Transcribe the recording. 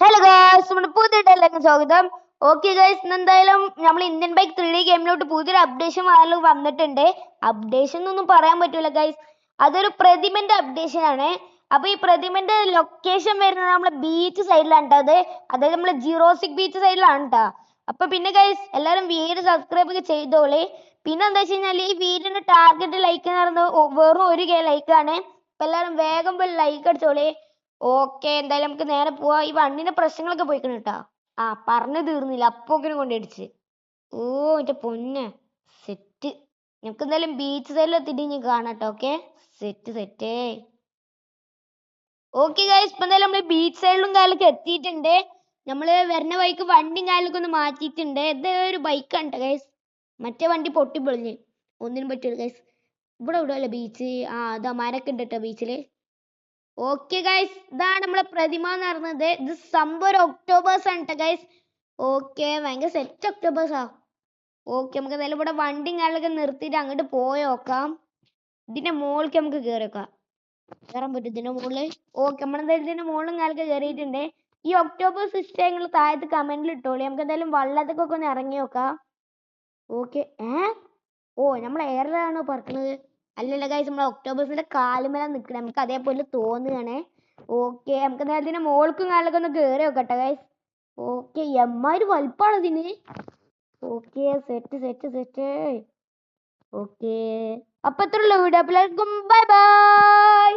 Hello guys, നമ്മുടെ പുതിയ ഡേയിലേക്ക് സ്വാഗതം. ഓക്കെ ഗായ്സ്, എന്തായാലും നമ്മൾ ഇന്ത്യൻ ബൈക്ക് 3D ഗെയിമിലോട്ട് പുതിയൊരു അപ്ഡേഷൻ വന്നിട്ടുണ്ട്. അപ്ഡേഷൻ എന്നൊന്നും പറയാൻ പറ്റൂല ഗായ്സ്, അതൊരു പ്രതിമന്റെ അപ്ഡേഷൻ ആണ്. അപ്പൊ ഈ പ്രതിമന്റെ ലൊക്കേഷൻ വരുന്നത് നമ്മളെ ബീച്ച് സൈഡിലാണ് കേട്ടോ. അതായത് നമ്മളെ ജിറോസിക് ബീച്ച് സൈഡിലാണ് കേട്ടോ. അപ്പൊ പിന്നെ ഗായ്സ്, എല്ലാവരും വീഡിയോ സബ്സ്ക്രൈബ് ഒക്കെ ചെയ്തോളി. പിന്നെ എന്താ വെച്ച് കഴിഞ്ഞാൽ ഈ വീഡിയോന്റെ ടാർഗറ്റ് ലൈക്ക് എന്ന് പറയുന്നത് വെറും 1K ലൈക്കാണ്. അപ്പൊ എല്ലാവരും വേഗം പോയി ലൈക്ക് അടിച്ചോളി. ഓക്കെ, എന്തായാലും നമുക്ക് നേരെ പോവാ. ഈ വണ്ടിന്റെ പ്രശ്നങ്ങളൊക്കെ പോയിക്കണം കേട്ടാ. പറഞ്ഞു തീർന്നില്ല, അപ്പോക്കിനും കൊണ്ടടിച്ച്. ഓ എന്റെ പൊന്നെ, സെറ്റ്. നമുക്ക് എന്തായാലും ബീച്ച് സൈഡിൽ എത്തിയിട്ട് ഇനി കാണാട്ടോ. Okay, set set. Okay guys, ഇപ്പൊ എന്തായാലും നമ്മള് ബീച്ച് സൈഡിലും കാലൊക്കെ എത്തിയിട്ടുണ്ട്. നമ്മള് വരുന്ന വഴിക്ക് വണ്ടിയും കാലൊക്കെ ഒന്ന് മാറ്റിയിട്ടുണ്ട്. ഇത് ഒരു ബൈക്കാണ് കേട്ടോ ഗൈസ്. മറ്റേ വണ്ടി പൊട്ടിപ്പൊളിഞ്ഞ് ഒന്നിനും പറ്റൂല ഗൈസ്. ഇവിടെ അല്ലേ ബീച്ച്? അതാ മരൊക്കെ ഉണ്ട് കേട്ടോ ബീച്ചില്. ഓക്കെ ഗൈസ്, ഇതാണ് നമ്മളെ പ്രതിമ എന്ന് പറയുന്നത്. ഇത് സംഭവം ഒരു ഒക്ടോബേഴ്സ് ആണ് കേട്ടോ ഗൈസ്. ഓക്കെ, ഭയങ്കര സെറ്റ് ഒക്ടോബേഴ്സാ. ഓക്കെ, നമുക്ക് എന്തായാലും ഇവിടെ വണ്ടിയും കാലൊക്കെ നിർത്തിയിട്ട് അങ്ങോട്ട് പോയി നോക്കാം. ഇതിന്റെ മുകളിലേക്ക് നമുക്ക് കയറി വെക്കാം. കയറാൻ പറ്റും ഇതിന്റെ മുകളിൽ. ഓക്കെ, നമ്മളെന്തായാലും ഇതിന്റെ മുകളിലും കാലൊക്കെ കയറിയിട്ടുണ്ട്. ഈ ഒക്ടോബേഴ്സ് ഇഷ്ടങ്ങൾ താഴത്ത് കമന്റിൽ ഇട്ടോളി. നമുക്ക് എന്തായാലും വള്ളത്തൊക്കെ ഒന്ന് ഇറങ്ങി നോക്കാം. ഓക്കെ, ഓ നമ്മൾ എയറിലാണോ പറക്കുന്നത്? അല്ലല്ല ഗൈസ്, നമ്മളെ ഒക്ടോബേഴ്സിന്റെ കാലുമേല നിൽക്കണം. നമുക്ക് അതേപോലെ തോന്നുകയാണേ. ഓക്കെ, നമുക്ക് നേരത്തിന് മോൾക്കും കാലൊക്കെ ഒന്ന് കയറി നോക്കട്ടെ ഗൈസ്. ഓക്കെ, എമ്മാതിരി വലുപ്പാണ് ഇതിന്. Okay, set set set. Okay, അപ്പൊ എത്ര ഉള്ളൂ വീഡിയോ. Bye bye.